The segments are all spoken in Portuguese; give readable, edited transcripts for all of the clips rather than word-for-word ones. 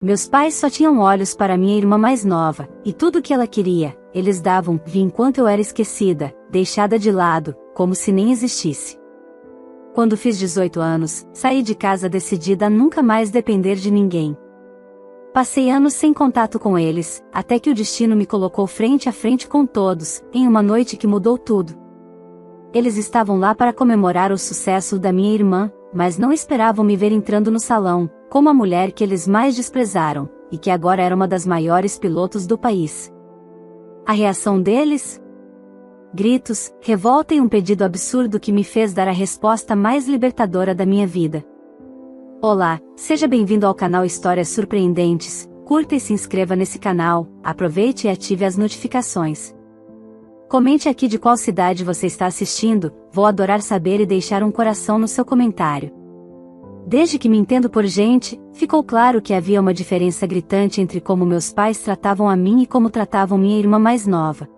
Meus pais só tinham olhos para minha irmã mais nova, e tudo o que ela queria, eles davam, vi enquanto eu era esquecida, deixada de lado, como se nem existisse. Quando fiz 18 anos, saí de casa decidida a nunca mais depender de ninguém. Passei anos sem contato com eles, até que o destino me colocou frente a frente com todos, em uma noite que mudou tudo. Eles estavam lá para comemorar o sucesso da minha irmã, mas não esperavam me ver entrando no salão, como a mulher que eles mais desprezaram, e que agora era uma das maiores pilotos do país. A reação deles? Gritos, revolta e um pedido absurdo que me fez dar a resposta mais libertadora da minha vida. Olá, seja bem-vindo ao canal Histórias Surpreendentes, curta e se inscreva nesse canal, aproveite e ative as notificações. Comente aqui de qual cidade você está assistindo, vou adorar saber e deixar um coração no seu comentário. Desde que me entendo por gente, ficou claro que havia uma diferença gritante entre como meus pais tratavam a mim e como tratavam minha irmã mais nova.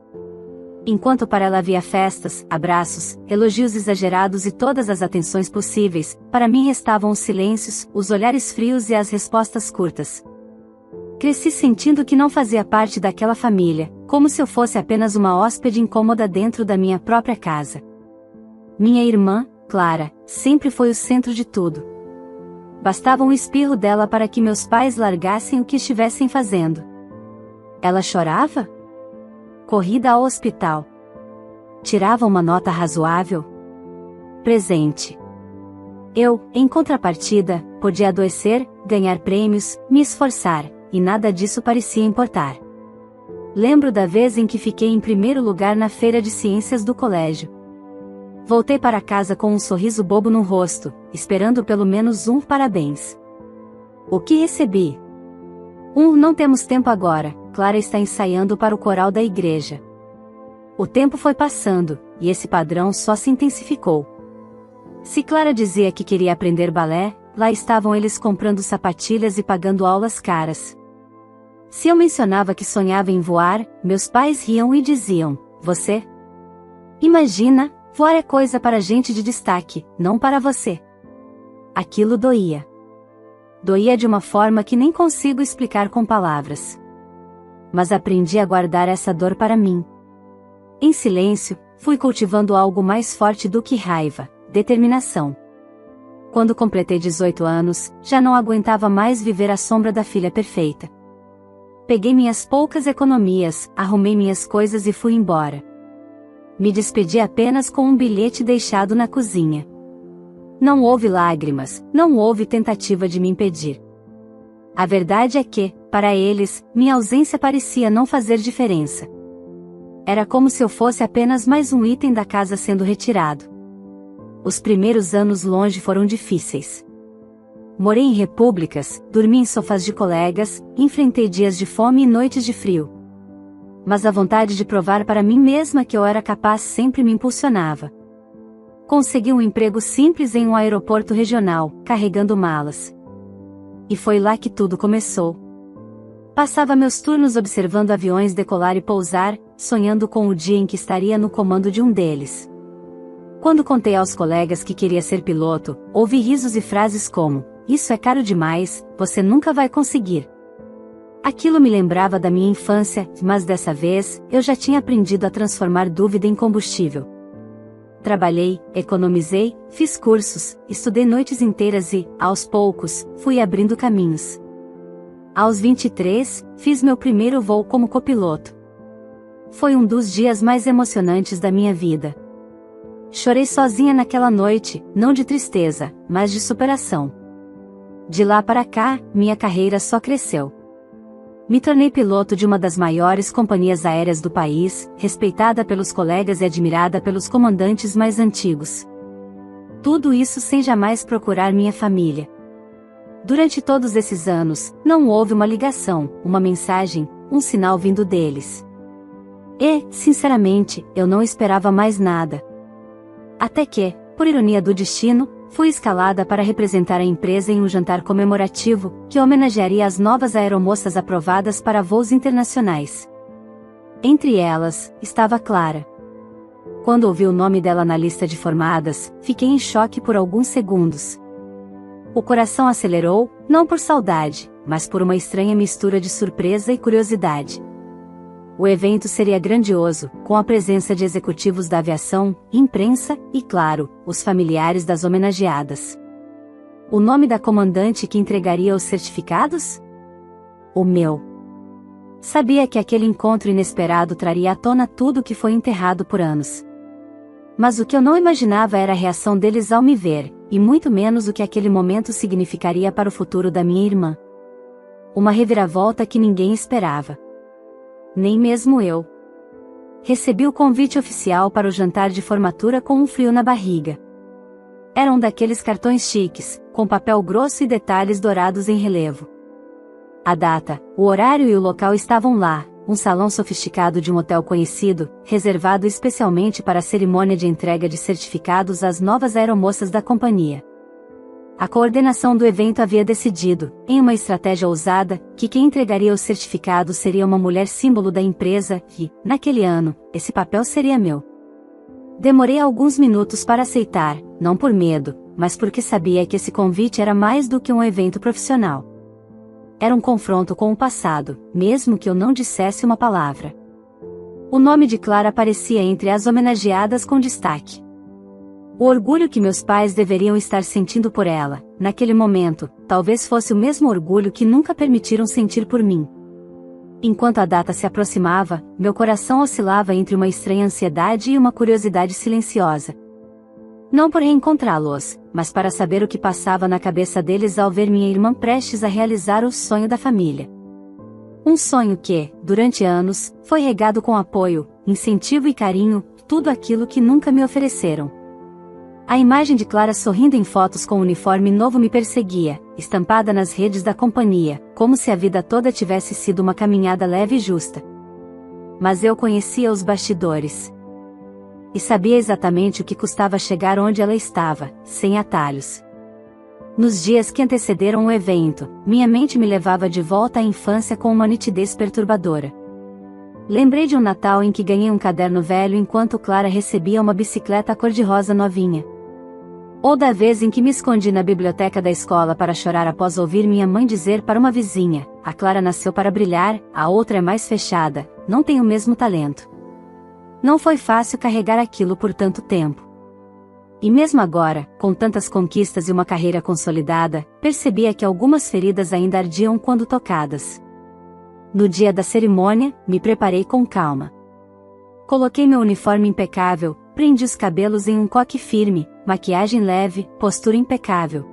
Enquanto para ela havia festas, abraços, elogios exagerados e todas as atenções possíveis, para mim restavam os silêncios, os olhares frios e as respostas curtas. Cresci sentindo que não fazia parte daquela família, como se eu fosse apenas uma hóspede incômoda dentro da minha própria casa. Minha irmã, Clara, sempre foi o centro de tudo. Bastava um espirro dela para que meus pais largassem o que estivessem fazendo. Ela chorava? Corrida ao hospital. Tirava uma nota razoável? Presente. Eu, em contrapartida, podia adoecer, ganhar prêmios, me esforçar, e nada disso parecia importar. Lembro da vez em que fiquei em primeiro lugar na feira de ciências do colégio. Voltei para casa com um sorriso bobo no rosto, esperando pelo menos um parabéns. O que recebi? Não temos tempo agora, Clara está ensaiando para o coral da igreja. O tempo foi passando, e esse padrão só se intensificou. Se Clara dizia que queria aprender balé, lá estavam eles comprando sapatilhas e pagando aulas caras. Se eu mencionava que sonhava em voar, meus pais riam e diziam, você? Imagina, voar é coisa para gente de destaque, não para você. Aquilo doía. Doía de uma forma que nem consigo explicar com palavras. Mas aprendi a guardar essa dor para mim. Em silêncio, fui cultivando algo mais forte do que raiva, determinação. Quando completei 18 anos, já não aguentava mais viver à sombra da filha perfeita. Peguei minhas poucas economias, arrumei minhas coisas e fui embora. Me despedi apenas com um bilhete deixado na cozinha. Não houve lágrimas, não houve tentativa de me impedir. A verdade é que, para eles, minha ausência parecia não fazer diferença. Era como se eu fosse apenas mais um item da casa sendo retirado. Os primeiros anos longe foram difíceis. Morei em repúblicas, dormi em sofás de colegas, enfrentei dias de fome e noites de frio. Mas a vontade de provar para mim mesma que eu era capaz sempre me impulsionava. Consegui um emprego simples em um aeroporto regional, carregando malas. E foi lá que tudo começou. Passava meus turnos observando aviões decolar e pousar, sonhando com o dia em que estaria no comando de um deles. Quando contei aos colegas que queria ser piloto, ouvi risos e frases como, isso é caro demais, você nunca vai conseguir. Aquilo me lembrava da minha infância, mas dessa vez, eu já tinha aprendido a transformar dúvida em combustível. Trabalhei, economizei, fiz cursos, estudei noites inteiras e, aos poucos, fui abrindo caminhos. Aos 23, fiz meu primeiro voo como copiloto. Foi um dos dias mais emocionantes da minha vida. Chorei sozinha naquela noite, não de tristeza, mas de superação. De lá para cá, minha carreira só cresceu. Me tornei piloto de uma das maiores companhias aéreas do país, respeitada pelos colegas e admirada pelos comandantes mais antigos. Tudo isso sem jamais procurar minha família. Durante todos esses anos, não houve uma ligação, uma mensagem, um sinal vindo deles. E, sinceramente, eu não esperava mais nada. Até que, por ironia do destino, fui escalada para representar a empresa em um jantar comemorativo, que homenagearia as novas aeromoças aprovadas para voos internacionais. Entre elas, estava Clara. Quando ouvi o nome dela na lista de formadas, fiquei em choque por alguns segundos. O coração acelerou, não por saudade, mas por uma estranha mistura de surpresa e curiosidade. O evento seria grandioso, com a presença de executivos da aviação, imprensa e, claro, os familiares das homenageadas. O nome da comandante que entregaria os certificados? O meu. Sabia que aquele encontro inesperado traria à tona tudo o que foi enterrado por anos. Mas o que eu não imaginava era a reação deles ao me ver, e muito menos o que aquele momento significaria para o futuro da minha irmã. Uma reviravolta que ninguém esperava. Nem mesmo eu. Recebi o convite oficial para o jantar de formatura com um frio na barriga. Era um daqueles cartões chiques, com papel grosso e detalhes dourados em relevo. A data, o horário e o local estavam lá, um salão sofisticado de um hotel conhecido, reservado especialmente para a cerimônia de entrega de certificados às novas aeromoças da companhia. A coordenação do evento havia decidido, em uma estratégia ousada, que quem entregaria os certificados seria uma mulher símbolo da empresa e, naquele ano, esse papel seria meu. Demorei alguns minutos para aceitar, não por medo, mas porque sabia que esse convite era mais do que um evento profissional. Era um confronto com o passado, mesmo que eu não dissesse uma palavra. O nome de Clara aparecia entre as homenageadas com destaque. O orgulho que meus pais deveriam estar sentindo por ela, naquele momento, talvez fosse o mesmo orgulho que nunca permitiram sentir por mim. Enquanto a data se aproximava, meu coração oscilava entre uma estranha ansiedade e uma curiosidade silenciosa. Não por reencontrá-los, mas para saber o que passava na cabeça deles ao ver minha irmã prestes a realizar o sonho da família. Um sonho que, durante anos, foi regado com apoio, incentivo e carinho, tudo aquilo que nunca me ofereceram. A imagem de Clara sorrindo em fotos com um uniforme novo me perseguia, estampada nas redes da companhia, como se a vida toda tivesse sido uma caminhada leve e justa. Mas eu conhecia os bastidores. E sabia exatamente o que custava chegar onde ela estava, sem atalhos. Nos dias que antecederam o evento, minha mente me levava de volta à infância com uma nitidez perturbadora. Lembrei de um Natal em que ganhei um caderno velho enquanto Clara recebia uma bicicleta cor-de-rosa novinha. Ou da vez em que me escondi na biblioteca da escola para chorar após ouvir minha mãe dizer para uma vizinha: "A Clara nasceu para brilhar, a outra é mais fechada, não tem o mesmo talento." Não foi fácil carregar aquilo por tanto tempo. E mesmo agora, com tantas conquistas e uma carreira consolidada, percebia que algumas feridas ainda ardiam quando tocadas. No dia da cerimônia, me preparei com calma. Coloquei meu uniforme impecável, prendi os cabelos em um coque firme, maquiagem leve, postura impecável.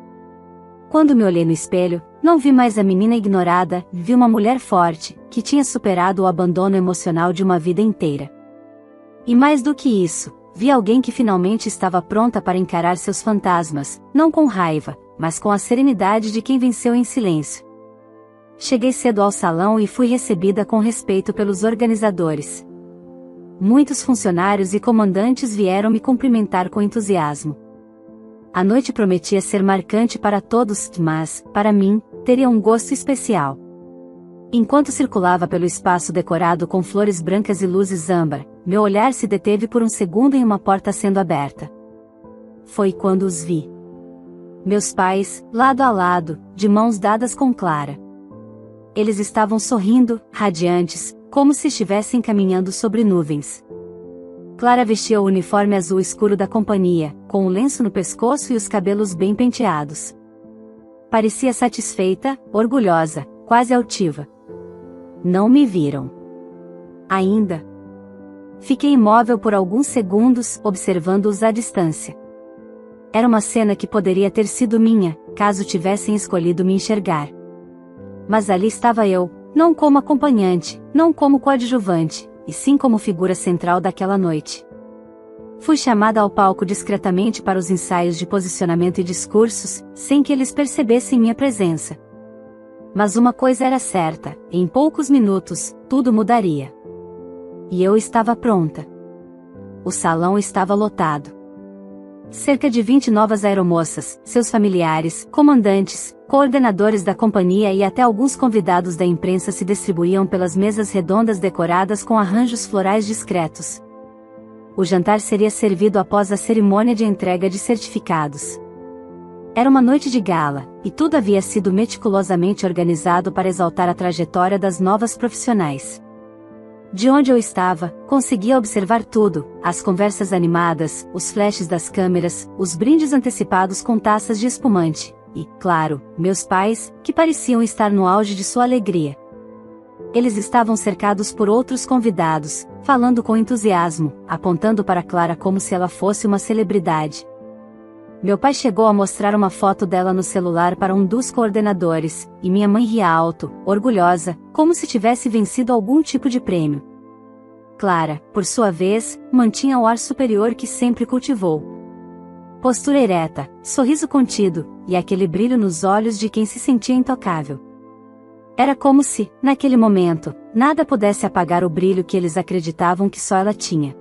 Quando me olhei no espelho, não vi mais a menina ignorada, vi uma mulher forte, que tinha superado o abandono emocional de uma vida inteira. E mais do que isso, vi alguém que finalmente estava pronta para encarar seus fantasmas, não com raiva, mas com a serenidade de quem venceu em silêncio. Cheguei cedo ao salão e fui recebida com respeito pelos organizadores. Muitos funcionários e comandantes vieram me cumprimentar com entusiasmo. A noite prometia ser marcante para todos, mas, para mim, teria um gosto especial. Enquanto circulava pelo espaço decorado com flores brancas e luzes âmbar, meu olhar se deteve por um segundo em uma porta sendo aberta. Foi quando os vi. Meus pais, lado a lado, de mãos dadas com Clara. Eles estavam sorrindo, radiantes, como se estivessem caminhando sobre nuvens. Clara vestia o uniforme azul escuro da companhia, com o lenço no pescoço e os cabelos bem penteados. Parecia satisfeita, orgulhosa, quase altiva. Não me viram. Ainda. Fiquei imóvel por alguns segundos, observando-os à distância. Era uma cena que poderia ter sido minha, caso tivessem escolhido me enxergar. Mas ali estava eu, não como acompanhante, não como coadjuvante, e sim como figura central daquela noite. Fui chamada ao palco discretamente para os ensaios de posicionamento e discursos, sem que eles percebessem minha presença. Mas uma coisa era certa, em poucos minutos, tudo mudaria. E eu estava pronta. O salão estava lotado. Cerca de 20 novas aeromoças, seus familiares, comandantes, coordenadores da companhia e até alguns convidados da imprensa se distribuíam pelas mesas redondas decoradas com arranjos florais discretos. O jantar seria servido após a cerimônia de entrega de certificados. Era uma noite de gala, e tudo havia sido meticulosamente organizado para exaltar a trajetória das novas profissionais. De onde eu estava, conseguia observar tudo: as conversas animadas, os flashes das câmeras, os brindes antecipados com taças de espumante, e, claro, meus pais, que pareciam estar no auge de sua alegria. Eles estavam cercados por outros convidados, falando com entusiasmo, apontando para Clara como se ela fosse uma celebridade. Meu pai chegou a mostrar uma foto dela no celular para um dos coordenadores, e minha mãe ria alto, orgulhosa, como se tivesse vencido algum tipo de prêmio. Clara, por sua vez, mantinha o ar superior que sempre cultivou. Postura ereta, sorriso contido, e aquele brilho nos olhos de quem se sentia intocável. Era como se, naquele momento, nada pudesse apagar o brilho que eles acreditavam que só ela tinha.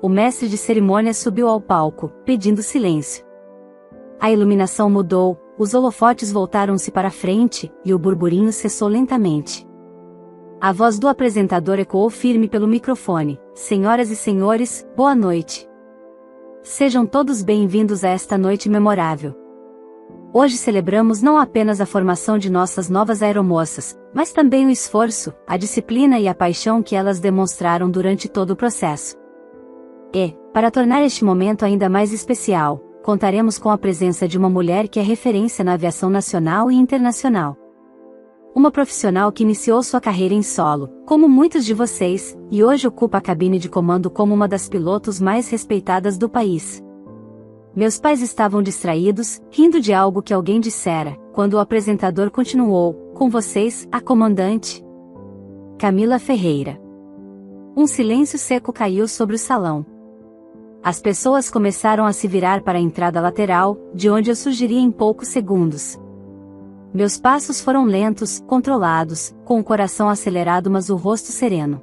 O mestre de cerimônias subiu ao palco, pedindo silêncio. A iluminação mudou, os holofotes voltaram-se para frente, e o burburinho cessou lentamente. A voz do apresentador ecoou firme pelo microfone: "Senhoras e senhores, boa noite. Sejam todos bem-vindos a esta noite memorável. Hoje celebramos não apenas a formação de nossas novas aeromoças, mas também o esforço, a disciplina e a paixão que elas demonstraram durante todo o processo. E, para tornar este momento ainda mais especial, contaremos com a presença de uma mulher que é referência na aviação nacional e internacional. Uma profissional que iniciou sua carreira em solo, como muitos de vocês, e hoje ocupa a cabine de comando como uma das pilotos mais respeitadas do país." Meus pais estavam distraídos, rindo de algo que alguém dissera, quando o apresentador continuou: "Com vocês, a comandante Camila Ferreira." Um silêncio seco caiu sobre o salão. As pessoas começaram a se virar para a entrada lateral, de onde eu surgiria em poucos segundos. Meus passos foram lentos, controlados, com o coração acelerado mas o rosto sereno.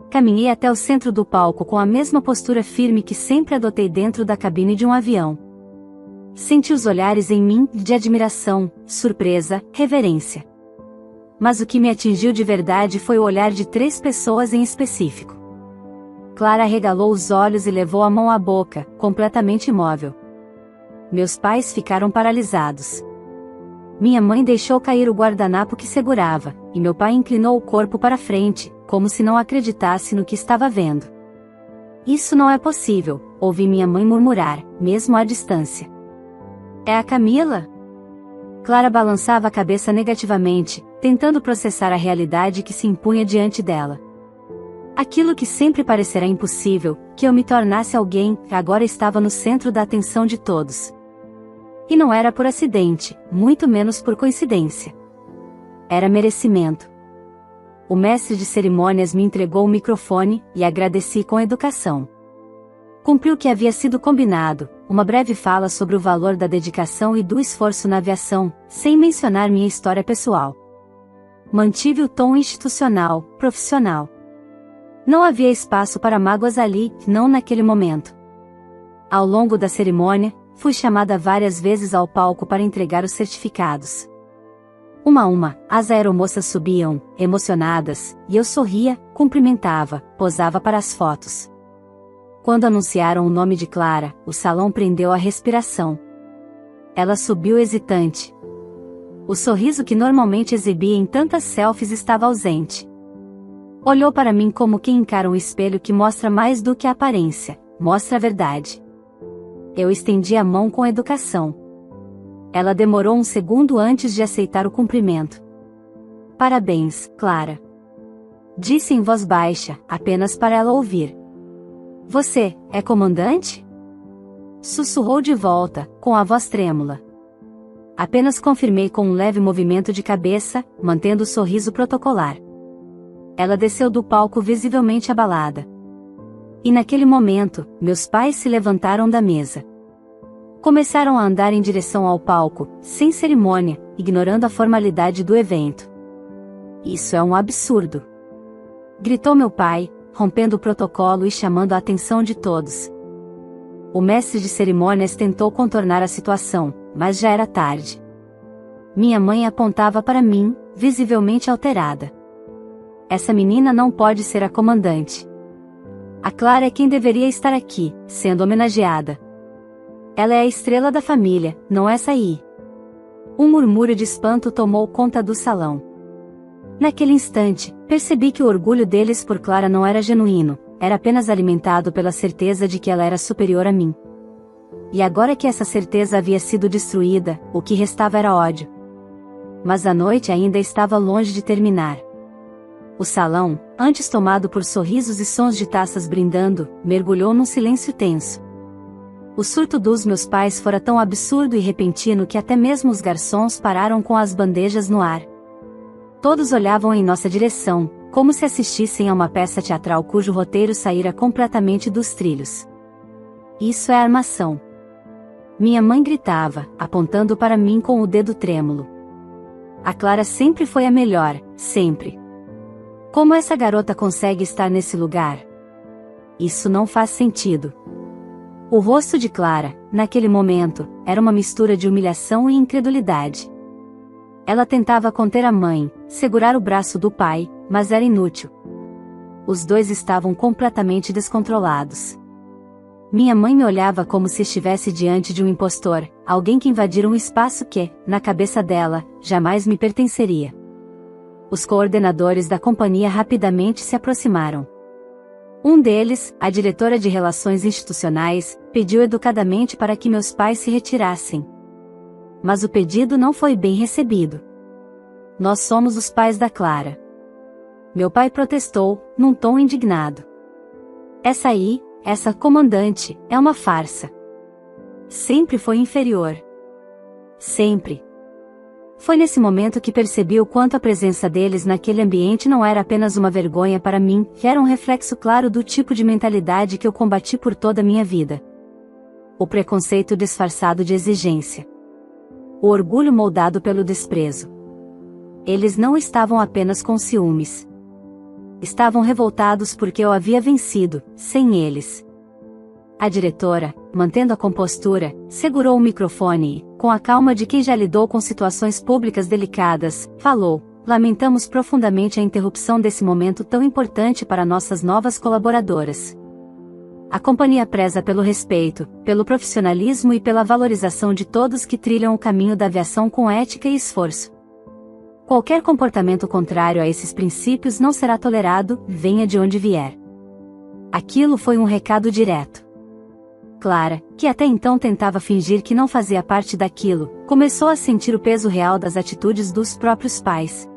Caminhei até o centro do palco com a mesma postura firme que sempre adotei dentro da cabine de um avião. Senti os olhares em mim, de admiração, surpresa, reverência. Mas o que me atingiu de verdade foi o olhar de 3 pessoas em específico. Clara arregalou os olhos e levou a mão à boca, completamente imóvel. Meus pais ficaram paralisados. Minha mãe deixou cair o guardanapo que segurava, e meu pai inclinou o corpo para frente, como se não acreditasse no que estava vendo. "Isso não é possível", ouvi minha mãe murmurar, mesmo à distância. "É a Camila?" Clara balançava a cabeça negativamente, tentando processar a realidade que se impunha diante dela. Aquilo que sempre parecerá impossível, que eu me tornasse alguém, agora estava no centro da atenção de todos. E não era por acidente, muito menos por coincidência. Era merecimento. O mestre de cerimônias me entregou o microfone, e agradeci com educação. Cumpri o que havia sido combinado, uma breve fala sobre o valor da dedicação e do esforço na aviação, sem mencionar minha história pessoal. Mantive o tom institucional, profissional. Não havia espaço para mágoas ali, não naquele momento. Ao longo da cerimônia, fui chamada várias vezes ao palco para entregar os certificados. Uma a uma, as aeromoças subiam, emocionadas, e eu sorria, cumprimentava, posava para as fotos. Quando anunciaram o nome de Clara, o salão prendeu a respiração. Ela subiu hesitante. O sorriso que normalmente exibia em tantas selfies estava ausente. Olhou para mim como quem encara um espelho que mostra mais do que a aparência, mostra a verdade. Eu estendi a mão com educação. Ela demorou um segundo antes de aceitar o cumprimento. "Parabéns, Clara." Disse em voz baixa, apenas para ela ouvir. "Você, é comandante?" Sussurrou de volta, com a voz trêmula. Apenas confirmei com um leve movimento de cabeça, mantendo o sorriso protocolar. Ela desceu do palco visivelmente abalada. E naquele momento, meus pais se levantaram da mesa. Começaram a andar em direção ao palco, sem cerimônia, ignorando a formalidade do evento. "Isso é um absurdo!" gritou meu pai, rompendo o protocolo e chamando a atenção de todos. O mestre de cerimônias tentou contornar a situação, mas já era tarde. Minha mãe apontava para mim, visivelmente alterada. "Essa menina não pode ser a comandante. A Clara é quem deveria estar aqui, sendo homenageada." Ela é a estrela da família, não essa aí. Um murmúrio de espanto tomou conta do salão. Naquele instante, percebi que o orgulho deles por Clara não era genuíno, era apenas alimentado pela certeza de que ela era superior a mim. E agora que essa certeza havia sido destruída, o que restava era ódio. Mas a noite ainda estava longe de terminar. O salão, antes tomado por sorrisos e sons de taças brindando, mergulhou num silêncio tenso. O surto dos meus pais fora tão absurdo e repentino que até mesmo os garçons pararam com as bandejas no ar. Todos olhavam em nossa direção, como se assistissem a uma peça teatral cujo roteiro saíra completamente dos trilhos. Isso é armação. Minha mãe gritava, apontando para mim com o dedo trêmulo. A Clara sempre foi a melhor, sempre. Como essa garota consegue estar nesse lugar? Isso não faz sentido. O rosto de Clara, naquele momento, era uma mistura de humilhação e incredulidade. Ela tentava conter a mãe, segurar o braço do pai, mas era inútil. Os dois estavam completamente descontrolados. Minha mãe me olhava como se estivesse diante de um impostor, alguém que invadira um espaço que, na cabeça dela, jamais me pertenceria. Os coordenadores da companhia rapidamente se aproximaram. Um deles, a diretora de Relações Institucionais, pediu educadamente para que meus pais se retirassem. Mas o pedido não foi bem recebido. Nós somos os pais da Clara. Meu pai protestou, num tom indignado. Essa comandante, é uma farsa. Sempre foi inferior. Sempre. Foi nesse momento que percebi o quanto a presença deles naquele ambiente não era apenas uma vergonha para mim, que era um reflexo claro do tipo de mentalidade que eu combati por toda a minha vida. O preconceito disfarçado de exigência. O orgulho moldado pelo desprezo. Eles não estavam apenas com ciúmes. Estavam revoltados porque eu havia vencido, sem eles. A diretora, mantendo a compostura, segurou o microfone e, com a calma de quem já lidou com situações públicas delicadas, falou: "Lamentamos profundamente a interrupção desse momento tão importante para nossas novas colaboradoras. A companhia preza pelo respeito, pelo profissionalismo e pela valorização de todos que trilham o caminho da aviação com ética e esforço. Qualquer comportamento contrário a esses princípios não será tolerado, venha de onde vier." Aquilo foi um recado direto. Clara, que até então tentava fingir que não fazia parte daquilo, começou a sentir o peso real das atitudes dos próprios pais.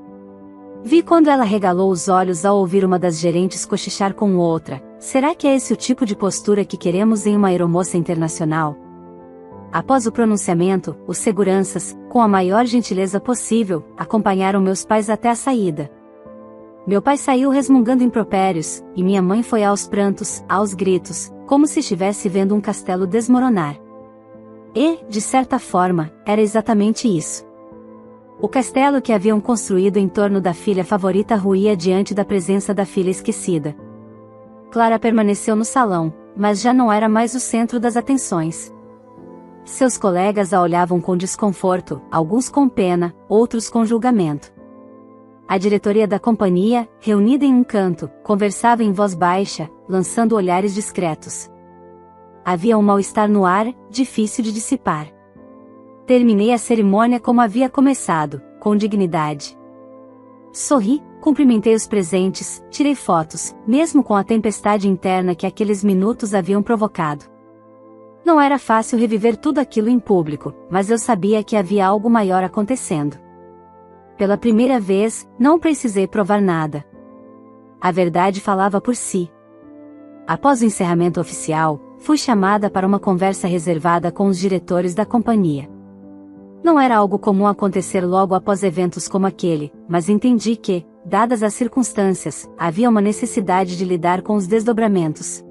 Vi quando ela regalou os olhos ao ouvir uma das gerentes cochichar com outra: "Será que é esse o tipo de postura que queremos em uma aeromoça internacional?" Após o pronunciamento, os seguranças, com a maior gentileza possível, acompanharam meus pais até a saída. Meu pai saiu resmungando impropérios, e minha mãe foi aos prantos, aos gritos, como se estivesse vendo um castelo desmoronar. E, de certa forma, era exatamente isso. O castelo que haviam construído em torno da filha favorita ruía diante da presença da filha esquecida. Clara permaneceu no salão, mas já não era mais o centro das atenções. Seus colegas a olhavam com desconforto, alguns com pena, outros com julgamento. A diretoria da companhia, reunida em um canto, conversava em voz baixa, lançando olhares discretos. Havia um mal-estar no ar, difícil de dissipar. Terminei a cerimônia como havia começado, com dignidade. Sorri, cumprimentei os presentes, tirei fotos, mesmo com a tempestade interna que aqueles minutos haviam provocado. Não era fácil reviver tudo aquilo em público, mas eu sabia que havia algo maior acontecendo. Pela primeira vez, não precisei provar nada. A verdade falava por si. Após o encerramento oficial, fui chamada para uma conversa reservada com os diretores da companhia. Não era algo comum acontecer logo após eventos como aquele, mas entendi que, dadas as circunstâncias, havia uma necessidade de lidar com os desdobramentos.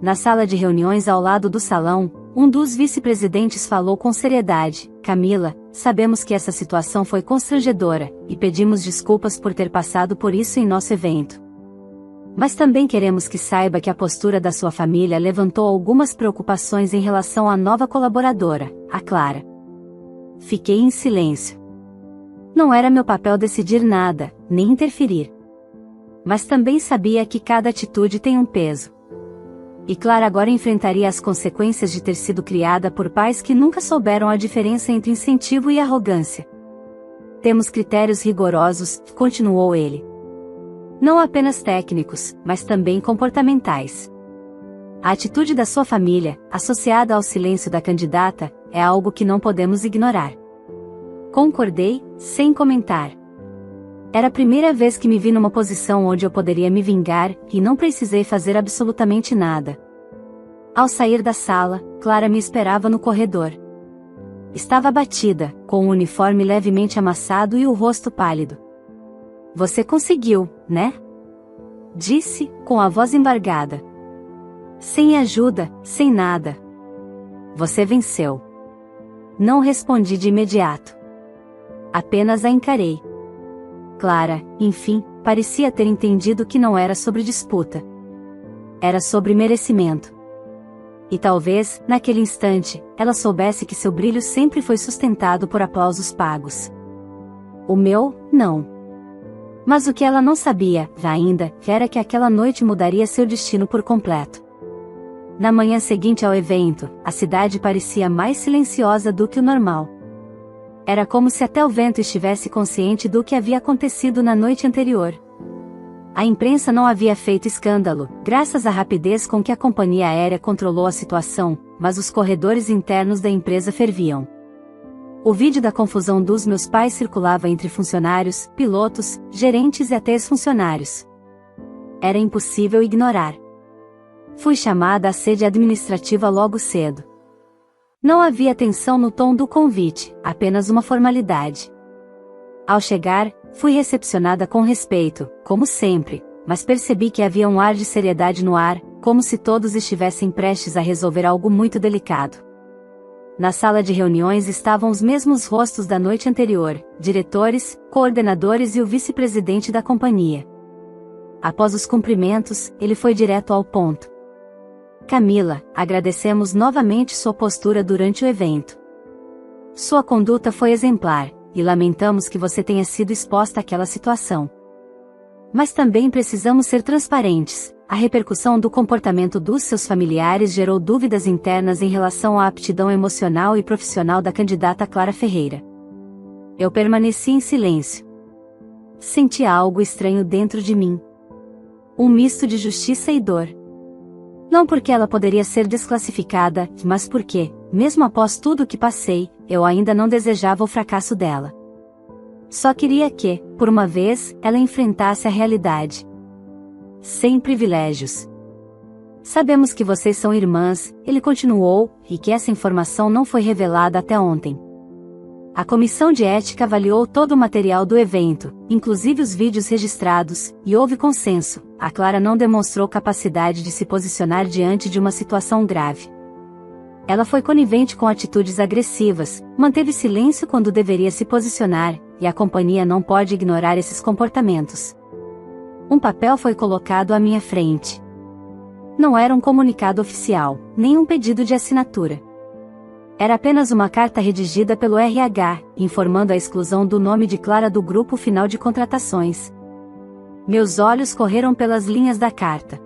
Na sala de reuniões ao lado do salão, um dos vice-presidentes falou com seriedade: "Camila, sabemos que essa situação foi constrangedora, e pedimos desculpas por ter passado por isso em nosso evento. Mas também queremos que saiba que a postura da sua família levantou algumas preocupações em relação à nova colaboradora, a Clara." Fiquei em silêncio. Não era meu papel decidir nada, nem interferir. Mas também sabia que cada atitude tem um peso. E Clara agora enfrentaria as consequências de ter sido criada por pais que nunca souberam a diferença entre incentivo e arrogância. Temos critérios rigorosos, continuou ele. Não apenas técnicos, mas também comportamentais. A atitude da sua família, associada ao silêncio da candidata, é algo que não podemos ignorar. Concordei, sem comentar. Era a primeira vez que me vi numa posição onde eu poderia me vingar, e não precisei fazer absolutamente nada. Ao sair da sala, Clara me esperava no corredor. Estava abatida, com o uniforme levemente amassado e o rosto pálido. Você conseguiu, né? Disse, com a voz embargada. Sem ajuda, sem nada. Você venceu. Não respondi de imediato. Apenas a encarei. Clara, enfim, parecia ter entendido que não era sobre disputa. Era sobre merecimento. E talvez, naquele instante, ela soubesse que seu brilho sempre foi sustentado por aplausos pagos. O meu, não. Mas o que ela não sabia, ainda, era que aquela noite mudaria seu destino por completo. Na manhã seguinte ao evento, a cidade parecia mais silenciosa do que o normal. Era como se até o vento estivesse consciente do que havia acontecido na noite anterior. A imprensa não havia feito escândalo, graças à rapidez com que a companhia aérea controlou a situação, mas os corredores internos da empresa ferviam. O vídeo da confusão dos meus pais circulava entre funcionários, pilotos, gerentes e até ex-funcionários. Era impossível ignorar. Fui chamada à sede administrativa logo cedo. Não havia tensão no tom do convite, apenas uma formalidade. Ao chegar, fui recepcionada com respeito, como sempre, mas percebi que havia um ar de seriedade no ar, como se todos estivessem prestes a resolver algo muito delicado. Na sala de reuniões estavam os mesmos rostos da noite anterior, diretores, coordenadores e o vice-presidente da companhia. Após os cumprimentos, ele foi direto ao ponto. Camila, agradecemos novamente sua postura durante o evento. Sua conduta foi exemplar, e lamentamos que você tenha sido exposta àquela situação. Mas também precisamos ser transparentes. A repercussão do comportamento dos seus familiares gerou dúvidas internas em relação à aptidão emocional e profissional da candidata Clara Ferreira. Eu permaneci em silêncio. Senti algo estranho dentro de mim. Um misto de justiça e dor. Não porque ela poderia ser desclassificada, mas porque, mesmo após tudo o que passei, eu ainda não desejava o fracasso dela. Só queria que, por uma vez, ela enfrentasse a realidade. Sem privilégios. Sabemos que vocês são irmãs, ele continuou, e que essa informação não foi revelada até ontem. A comissão de ética avaliou todo o material do evento, inclusive os vídeos registrados, e houve consenso. A Clara não demonstrou capacidade de se posicionar diante de uma situação grave. Ela foi conivente com atitudes agressivas, manteve silêncio quando deveria se posicionar, e a companhia não pode ignorar esses comportamentos. Um papel foi colocado à minha frente. Não era um comunicado oficial, nem um pedido de assinatura. Era apenas uma carta redigida pelo RH, informando a exclusão do nome de Clara do grupo final de contratações. Meus olhos correram pelas linhas da carta.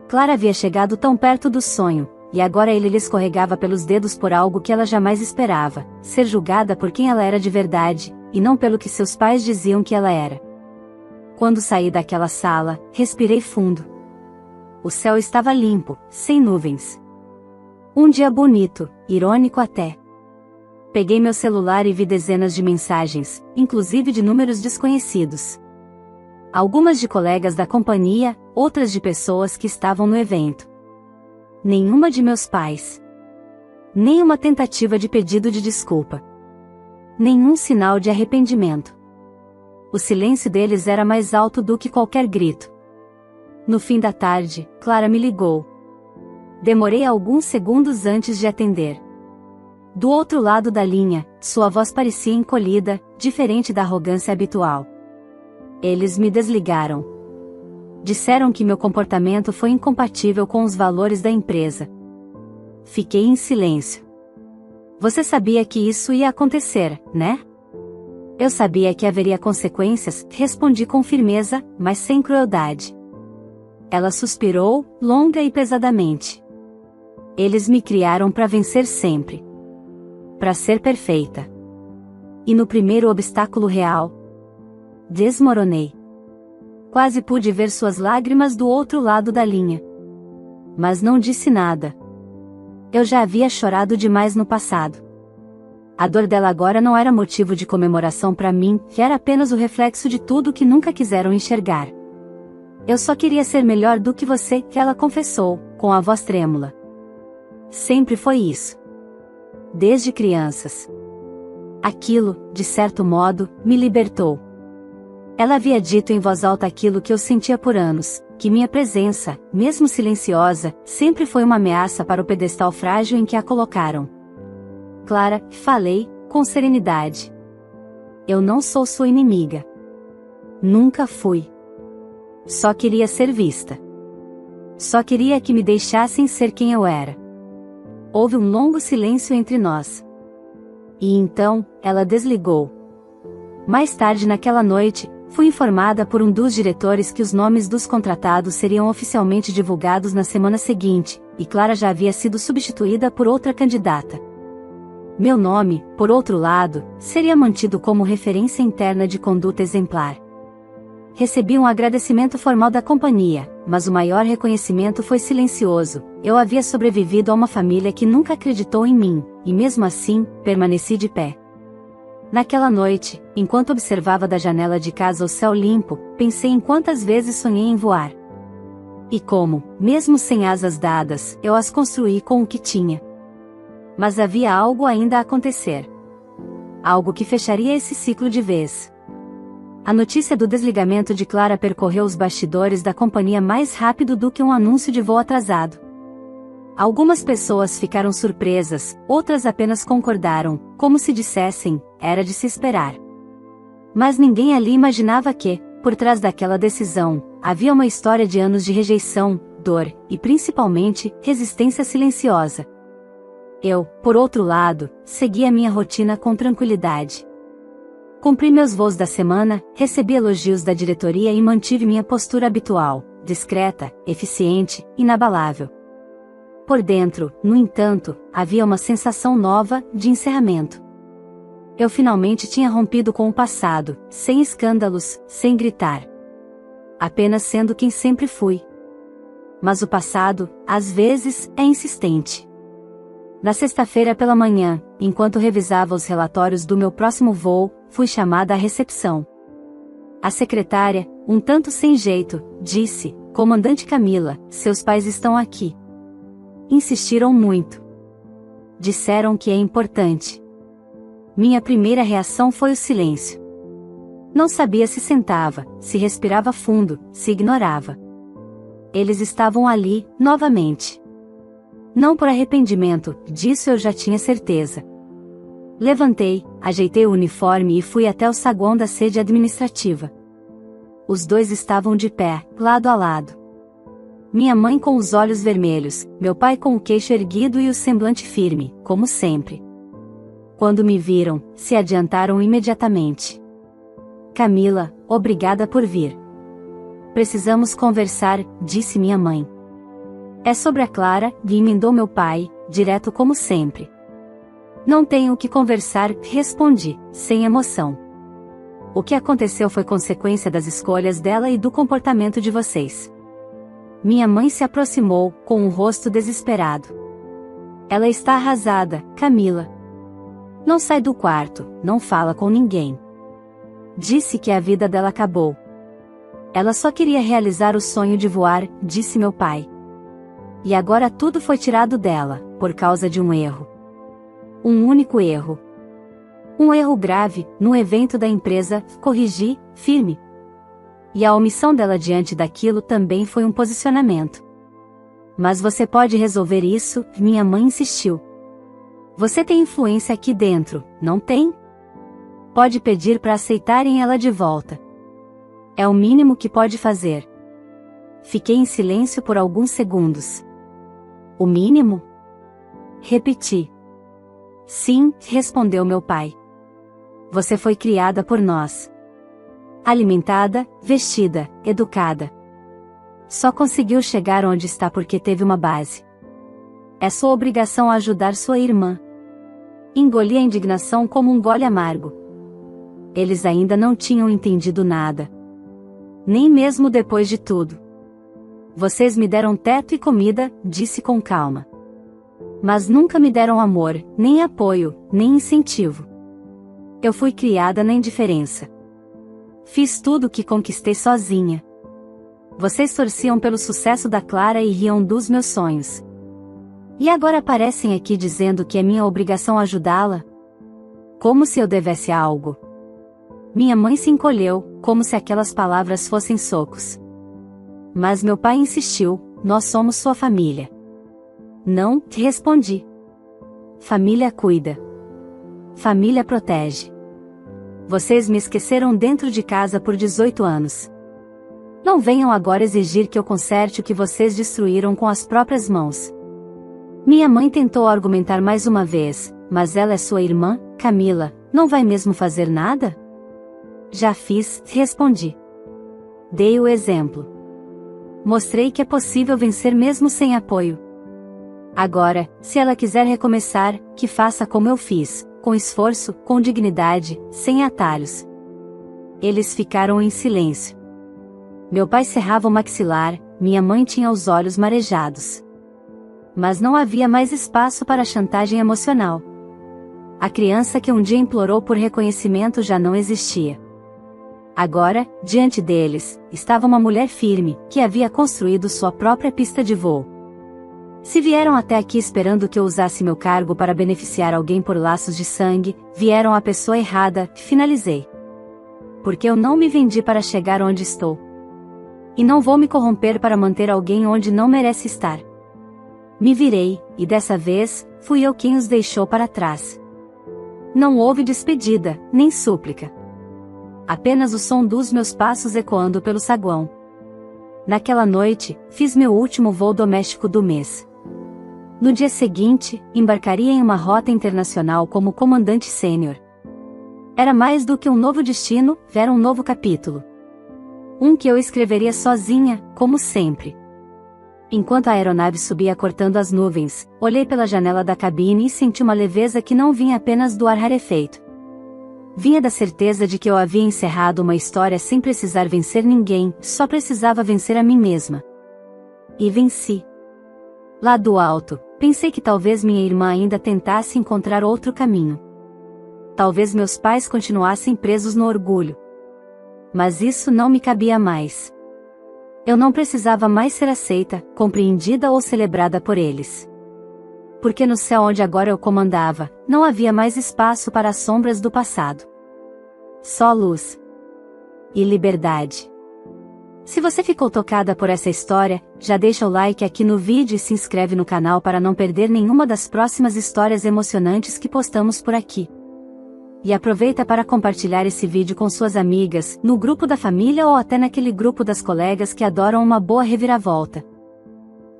Clara havia chegado tão perto do sonho, e agora ele lhe escorregava pelos dedos por algo que ela jamais esperava, ser julgada por quem ela era de verdade, e não pelo que seus pais diziam que ela era. Quando saí daquela sala, respirei fundo. O céu estava limpo, sem nuvens. Um dia bonito, irônico até. Peguei meu celular e vi dezenas de mensagens, inclusive de números desconhecidos. Algumas de colegas da companhia, outras de pessoas que estavam no evento. Nenhuma de meus pais. Nenhuma tentativa de pedido de desculpa. Nenhum sinal de arrependimento. O silêncio deles era mais alto do que qualquer grito. No fim da tarde, Clara me ligou. Demorei alguns segundos antes de atender. Do outro lado da linha, sua voz parecia encolhida, diferente da arrogância habitual. Eles me desligaram. Disseram que meu comportamento foi incompatível com os valores da empresa. Fiquei em silêncio. Você sabia que isso ia acontecer, né? Eu sabia que haveria consequências, respondi com firmeza, mas sem crueldade. Ela suspirou, longa e pesadamente. Eles me criaram para vencer sempre. Para ser perfeita. E no primeiro obstáculo real, desmoronei. Quase pude ver suas lágrimas do outro lado da linha. Mas não disse nada. Eu já havia chorado demais no passado. A dor dela agora não era motivo de comemoração para mim, que era apenas o reflexo de tudo que nunca quiseram enxergar. Eu só queria ser melhor do que você, que ela confessou, com a voz trêmula. Sempre foi isso. Desde crianças. Aquilo, de certo modo, me libertou. Ela havia dito em voz alta aquilo que eu sentia por anos, que minha presença, mesmo silenciosa, sempre foi uma ameaça para o pedestal frágil em que a colocaram. Clara, falei, com serenidade. Eu não sou sua inimiga. Nunca fui. Só queria ser vista. Só queria que me deixassem ser quem eu era. Houve um longo silêncio entre nós. E então, ela desligou. Mais tarde naquela noite, fui informada por um dos diretores que os nomes dos contratados seriam oficialmente divulgados na semana seguinte, e Clara já havia sido substituída por outra candidata. Meu nome, por outro lado, seria mantido como referência interna de conduta exemplar. Recebi um agradecimento formal da companhia, mas o maior reconhecimento foi silencioso. Eu havia sobrevivido a uma família que nunca acreditou em mim, e mesmo assim, permaneci de pé. Naquela noite, enquanto observava da janela de casa o céu limpo, pensei em quantas vezes sonhei em voar. E como, mesmo sem asas dadas, eu as construí com o que tinha. Mas havia algo ainda a acontecer. Algo que fecharia esse ciclo de vez. A notícia do desligamento de Clara percorreu os bastidores da companhia mais rápido do que um anúncio de voo atrasado. Algumas pessoas ficaram surpresas, outras apenas concordaram, como se dissessem, era de se esperar. Mas ninguém ali imaginava que, por trás daquela decisão, havia uma história de anos de rejeição, dor, e principalmente, resistência silenciosa. Eu, por outro lado, segui a minha rotina com tranquilidade. Cumpri meus voos da semana, recebi elogios da diretoria e mantive minha postura habitual, discreta, eficiente, inabalável. Por dentro, no entanto, havia uma sensação nova, de encerramento. Eu finalmente tinha rompido com o passado, sem escândalos, sem gritar. Apenas sendo quem sempre fui. Mas o passado, às vezes, é insistente. Na sexta-feira pela manhã, enquanto revisava os relatórios do meu próximo voo, fui chamada à recepção. A secretária, um tanto sem jeito, disse: "Comandante Camila, seus pais estão aqui." Insistiram muito. Disseram que é importante. Minha primeira reação foi o silêncio. Não sabia se sentava, se respirava fundo, se ignorava. Eles estavam ali, novamente. Não por arrependimento, disso eu já tinha certeza. Levantei, ajeitei o uniforme e fui até o saguão da sede administrativa. Os dois estavam de pé, lado a lado. Minha mãe com os olhos vermelhos, meu pai com o queixo erguido e o semblante firme, como sempre. Quando me viram, se adiantaram imediatamente. "Camila, obrigada por vir. Precisamos conversar", disse minha mãe. "É sobre a Clara", e emendou meu pai, direto como sempre. "Não tenho o que conversar", respondi, sem emoção. "O que aconteceu foi consequência das escolhas dela e do comportamento de vocês." Minha mãe se aproximou, com um rosto desesperado. "Ela está arrasada, Camila. Não sai do quarto, não fala com ninguém. Disse que a vida dela acabou. Ela só queria realizar o sonho de voar", disse meu pai. "E agora tudo foi tirado dela, por causa de um erro. Um único erro. Um erro grave, no evento da empresa", corrigi, firme. "E a omissão dela diante daquilo também foi um posicionamento." "Mas você pode resolver isso", minha mãe insistiu. "Você tem influência aqui dentro, não tem? Pode pedir para aceitarem ela de volta. É o mínimo que pode fazer." Fiquei em silêncio por alguns segundos. "O mínimo?" Repeti. "Sim", respondeu meu pai. "Você foi criada por nós. Alimentada, vestida, educada. Só conseguiu chegar onde está porque teve uma base. É sua obrigação ajudar sua irmã. Engoli a indignação como um gole amargo. Eles ainda não tinham entendido nada. Nem mesmo depois de tudo. Vocês me deram teto e comida, disse com calma. Mas nunca me deram amor, nem apoio, nem incentivo. Eu fui criada na indiferença. Fiz tudo o que conquistei sozinha. Vocês torciam pelo sucesso da Clara e riam dos meus sonhos. E agora aparecem aqui dizendo que é minha obrigação ajudá-la? Como se eu devesse algo. Minha mãe se encolheu, como se aquelas palavras fossem socos. Mas meu pai insistiu, nós somos sua família. Não, respondi. Família cuida. Família protege. Vocês me esqueceram dentro de casa por 18 anos. Não venham agora exigir que eu conserte o que vocês destruíram com as próprias mãos. Minha mãe tentou argumentar mais uma vez, mas ela é sua irmã, Camila, não vai mesmo fazer nada? Já fiz, respondi. Dei o exemplo. Mostrei que é possível vencer mesmo sem apoio. Agora, se ela quiser recomeçar, que faça como eu fiz, com esforço, com dignidade, sem atalhos. Eles ficaram em silêncio. Meu pai cerrava o maxilar, minha mãe tinha os olhos marejados. Mas não havia mais espaço para chantagem emocional. A criança que um dia implorou por reconhecimento já não existia. Agora, diante deles, estava uma mulher firme, que havia construído sua própria pista de voo. Se vieram até aqui esperando que eu usasse meu cargo para beneficiar alguém por laços de sangue, vieram à pessoa errada, finalizei. Porque eu não me vendi para chegar onde estou. E não vou me corromper para manter alguém onde não merece estar. Me virei, e dessa vez, fui eu quem os deixou para trás. Não houve despedida, nem súplica. Apenas o som dos meus passos ecoando pelo saguão. Naquela noite, fiz meu último voo doméstico do mês. No dia seguinte, embarcaria em uma rota internacional como comandante sênior. Era mais do que um novo destino, era um novo capítulo. Um que eu escreveria sozinha, como sempre. Enquanto a aeronave subia cortando as nuvens, olhei pela janela da cabine e senti uma leveza que não vinha apenas do ar rarefeito. Vinha da certeza de que eu havia encerrado uma história sem precisar vencer ninguém, só precisava vencer a mim mesma. E venci. Lá do alto, pensei que talvez minha irmã ainda tentasse encontrar outro caminho. Talvez meus pais continuassem presos no orgulho. Mas isso não me cabia mais. Eu não precisava mais ser aceita, compreendida ou celebrada por eles. Porque no céu onde agora eu comandava, não havia mais espaço para as sombras do passado. Só luz. E liberdade. Se você ficou tocada por essa história, já deixa o like aqui no vídeo e se inscreve no canal para não perder nenhuma das próximas histórias emocionantes que postamos por aqui. E aproveita para compartilhar esse vídeo com suas amigas, no grupo da família ou até naquele grupo das colegas que adoram uma boa reviravolta.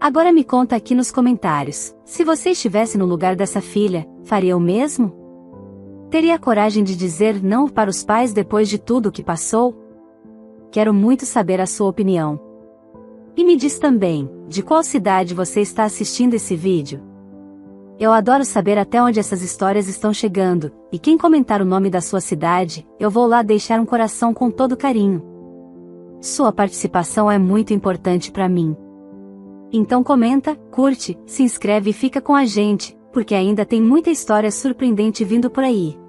Agora me conta aqui nos comentários, se você estivesse no lugar dessa filha, faria o mesmo? Teria coragem de dizer não para os pais depois de tudo o que passou? Quero muito saber a sua opinião. E me diz também, de qual cidade você está assistindo esse vídeo? Eu adoro saber até onde essas histórias estão chegando, e quem comentar o nome da sua cidade, eu vou lá deixar um coração com todo carinho. Sua participação é muito importante para mim. Então comenta, curte, se inscreve e fica com a gente, porque ainda tem muita história surpreendente vindo por aí.